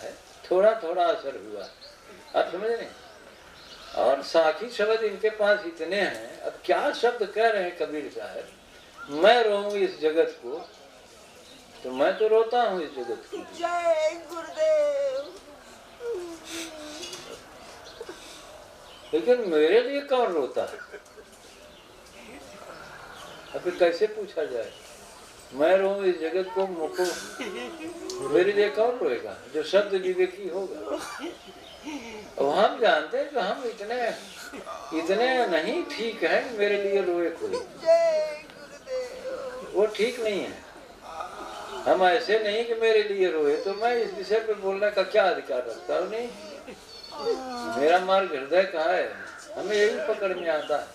है, थोड़ा थोड़ा असर हुआ। आप समझ रहे हैं? और साखी शब्द इनके पास इतने हैं। अब क्या शब्द कह रहे हैं कबीर साहब, मैं रोऊं इस जगत को, तो मैं तो रोता हूँ इस जगत को। जय गुरुदेव। लेकिन मेरे लिए कौन रोता है? अभी कैसे पूछा जाए, मैं रोऊं इस जगत को, मुझको मेरे लिए कौन रोएगा? जो शब्द विवेकी होगा। अब हम जानते हैं कि हम इतने नहीं ठीक है मेरे लिए रोए कोई। जय गुरुदेव। वो ठीक नहीं है। हम ऐसे नहीं कि मेरे लिए रोए, तो मैं इस विषय पे बोलने का क्या अधिकार रखता हूँ? नहीं, मेरा मार्ग हृदय का है, हमें यही पकड़ में आता है।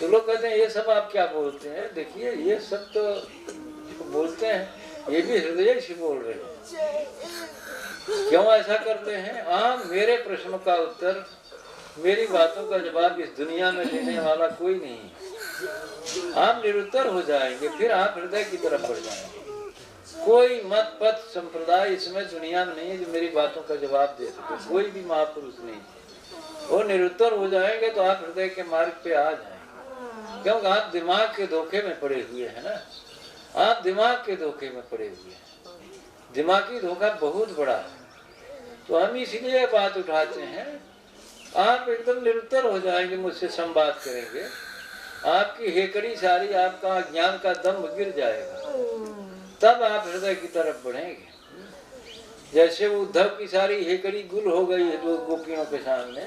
तो लोग कहते हैं ये सब आप क्या बोलते हैं? देखिए ये सब तो बोलते हैं, ये भी हृदय से बोल रहे हैं। क्यों ऐसा करते हैं? मेरे प्रश्नों का उत्तर, मेरी बातों का जवाब इस दुनिया में देने वाला कोई नहीं है। आप निरुत्तर हो जाएंगे, फिर आप हृदय की तरफ बढ़ जाएंगे। कोई मत पथ संप्रदाय इसमें दुनिया में नहीं है जो मेरी बातों का जवाब दे सके, कोई भी महापुरुष नहीं। वो निरुत्तर हो जाएंगे तो आप हृदय के मार्ग पे आ जाएंगे, क्योंकि आप दिमाग के धोखे में पड़े हुए हैं ना। आप दिमाग के धोखे में पड़े हुए हैं, दिमागी धोखा बहुत बड़ा है। तो हम इसलिए बात उठाते हैं, आप एकदम निरुत्तर हो जाएंगे, मुझसे संवाद करेंगे, आपकी हेकड़ी सारी, आपका ज्ञान का दम्भ गिर जाएगा, तब आप हृदय की तरफ बढ़ेंगे। जैसे उद्धव की सारी हेकड़ी गुल हो गई है दो गोपियों के सामने।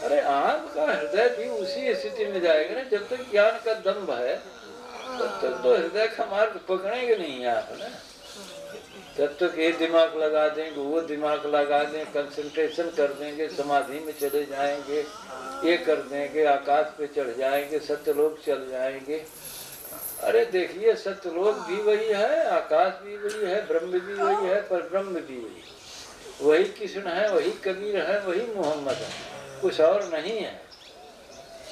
अरे आपका हृदय भी उसी स्थिति में जाएगा ना। जब तक ज्ञान का दम्भ है तब तक तो हृदय का मार्ग पकड़ेंगे नहीं आप ना। तब तक ये दिमाग लगा देंगे, वो दिमाग लगा देंगे, कंसंट्रेशन कर देंगे, समाधि में चले जाएंगे, ये कर देंगे, आकाश पे चढ़ जाएंगे, सत्यलोक चल जाएंगे। अरे देखिए, सत्यलोक भी वही है, आकाश भी वही है, ब्रह्म भी वही है, पर ब्रह्म भी वही कृष्ण है, वही कबीर है, वही मोहम्मद है, कुछ और नहीं है।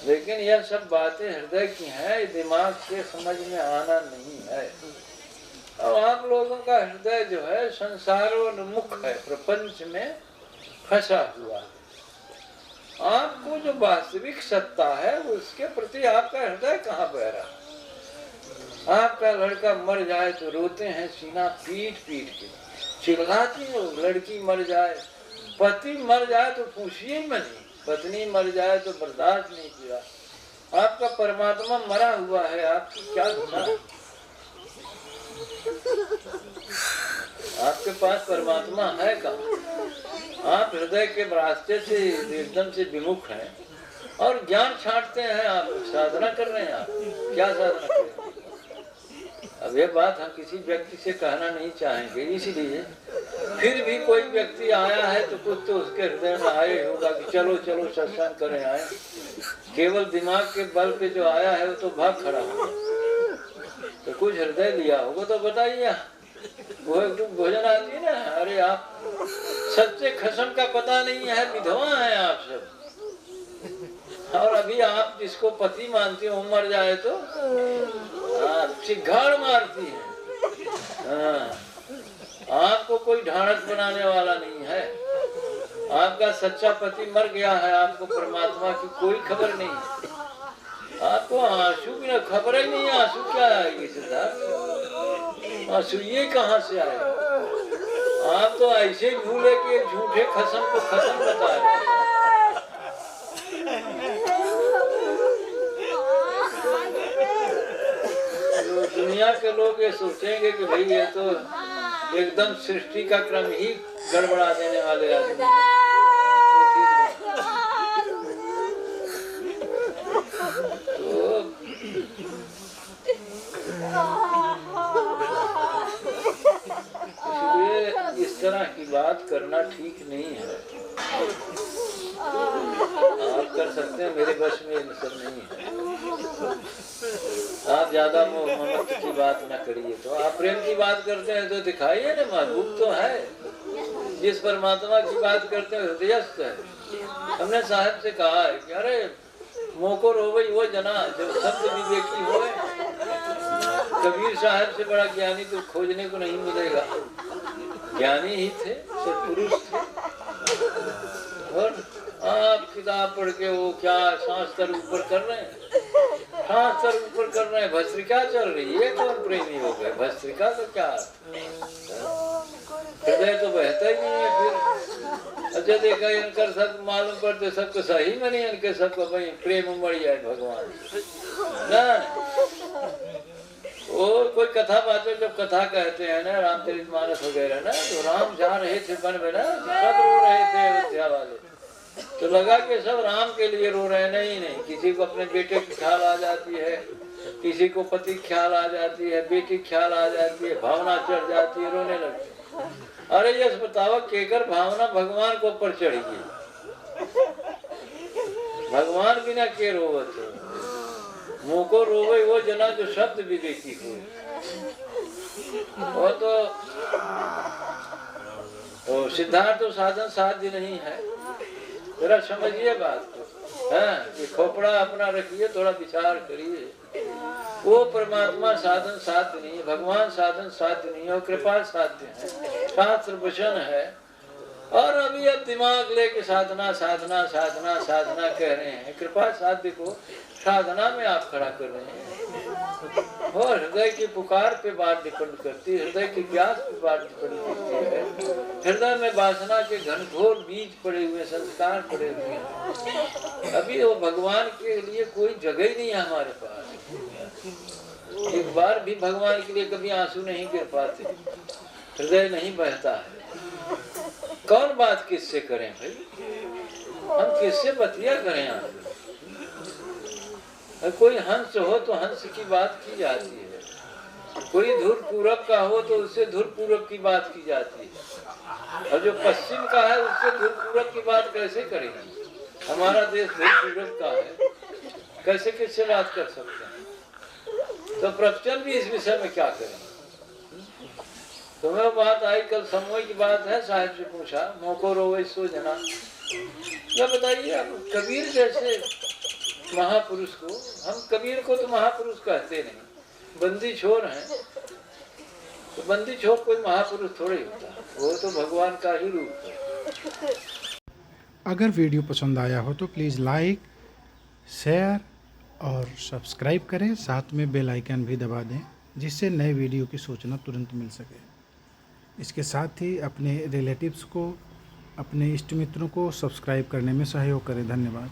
लेकिन यह सब बातें हृदय की हैं, दिमाग से समझ में आना नहीं है। अब आप लोगों का हृदय जो है संसारोन्मुख है, प्रपंच में फंसा हुआ। आपको जो वास्तविक सत्ता है उसके प्रति आपका हृदय कहाँ बहरा? आपका लड़का मर जाए तो रोते हैं सीना पीट पीट के, चिल्लाते हो। लड़की मर जाए, पति मर जाए तो पूछिए नहीं, पत्नी मर जाए तो बर्दाश्त नहीं किया। आपका परमात्मा मरा हुआ है, आपकी क्या दशा? आपके पास परमात्मा है कहाँ? आप हृदय के रास्ते से एकदम से विमुख हैं और ज्ञान छांटते हैं। आप साधना कर रहे हैं, आप क्या साधना कर रहे हैं? अब ये बात हम किसी व्यक्ति से कहना नहीं चाहेंगे, इसलिए फिर भी कोई व्यक्ति आया है तो कुछ तो उसके हृदय में आए होगा कि चलो चलो सत्संग करें आए। केवल दिमाग के बल पे जो आया है वो तो भाग खड़ा होगा, तो कुछ हृदय लिया होगा तो बताइए। वो एक भोजन आती है ना, अरे आप सच्चे खसम का पता नहीं है, विधवा है आप सब, और अभी आप जिसको पति मानती हो मर जाए तो चिघाड़ मारती है। आपको कोई ढांढस बनाने वाला नहीं है। आपका सच्चा पति मर गया है, आपको परमात्मा की कोई खबर नहीं है। आपको आंसू की खबर ही नहीं, आंसू क्या आएगी सिद्धार्थ? आंसू ये कहाँ से आए? आप तो ऐसे भूले कि झूठे खसम को खसम बता रहे। दुनिया के लोग ये सोचेंगे कि भाई ये तो एकदम सृष्टि का क्रम ही गड़बड़ा देने वाले आदमी हैं। इसलिए इस तरह की बात करना ठीक नहीं है। आप कर सकते हैं, मेरे बस में सब नहीं है। आप ज्यादा ममत्व की बात न करिए। तो आप प्रेम की बात करते हैं तो दिखाइए ना, महबूब तो है। जिस परमात्मा की बात करते हैं हृदयस्थ है। हमने साहब से कहा है कि अरे मोको रोवई वो जना जब शब्द विवेकी होए। कबीर साहब से बड़ा ज्ञानी तो खोजने को नहीं मिलेगा। ज्ञानी ही थे, सत्पुरुष थे। और आप किताब पढ़ के वो क्या सांस तर ऊपर कर रहे हैं, सांस तर ऊपर कर रहे हैं, भस्त्रिका चल रही है, कौन प्रेमी हो गए? भस्त्रिका तो क्या, हृदय तो बहता ही नहीं है। फिर अच्छा देखा इनकर सब मालूम पड़ते सबको सही में नहीं, इनके सबको भाई प्रेम उमड़ जाए भगवान ना। और कोई कथा बातें जब कथा कहते हैं ना, रामचरितमानस वगैरह ना, तो राम जा रहे थे वन में ना, सब रो रहे थे अयोध्या वाले, तो लगा कि सब राम के लिए रो रहे हैं। नहीं, किसी को अपने बेटे की ख्याल आ जाती है, किसी को पति की ख्याल आ जाती है, बेटी की ख्याल आ जाती है, भावना चढ़ जाती है, रोने लगते। अरे यस बताओ केकर भावना भगवान को ऊपर चढ़ेगी? भगवान बिना के रोवत हो, मुँह को रोवे वो जना जो शब्द विवेकी हो। वो तो सिद्धार्थ तो साधन साध्य नहीं है, जरा समझिए बात को। हाँ, ये खोपड़ा अपना रखिए, थोड़ा विचार करिए। वो परमात्मा साधन साध्य नहीं है, भगवान साधन साध्य नहीं है, वो कृपा साध्य है, शास्त्र वचन है। और अभी अब दिमाग लेके साधना साधना साधना साधना कह रहे हैं, कृपा साध्य को साधना में आप खड़ा कर रहे हैं। और हृदय की पुकार पे बात डिपेंड करती है, हृदय की प्यास पे बात डिपेंड करती है। हृदय में वासना के घनघोर बीज पड़े हुए, संस्कार पड़े हुए हैं। अभी वो भगवान के लिए कोई जगह ही नहीं है हमारे पास। एक बार भी भगवान के लिए कभी आंसू नहीं गिर पाते, हृदय नहीं बहता है। कौन बात किससे करें भाई, हम किससे बतिया करें? आप कोई हंस हो तो हंस की बात की जाती है, कोई धुर पूरब का हो तो उससे धुर पूरब की बात की जाती है, और जो पश्चिम का है उससे धुर पूरब की बात कैसे करेंगे? हमारा देश धुर पूरब का है, कैसे किससे बात कर सकते हैं? तो प्रवचन भी इस विषय में क्या करें? तो मैं बात आई कल समूह की बात है, साहिब से पूछा, मोको रोवे सो जना। क्या बताइए आप, कबीर जैसे महापुरुष को, हम कबीर को तो महापुरुष कहते नहीं, बंदी छोर हैं, तो बंदी छोर कोई महापुरुष थोड़े होता, वो तो भगवान का ही रूप है। अगर वीडियो पसंद आया हो तो प्लीज़ लाइक, शेयर और सब्सक्राइब करें, साथ में बेल आइकन भी दबा दें, जिससे नए वीडियो की सूचना तुरंत मिल सके। इसके साथ ही अपने रिलेटिव्स को, अपने इष्ट मित्रों को सब्सक्राइब करने में सहयोग करें। धन्यवाद।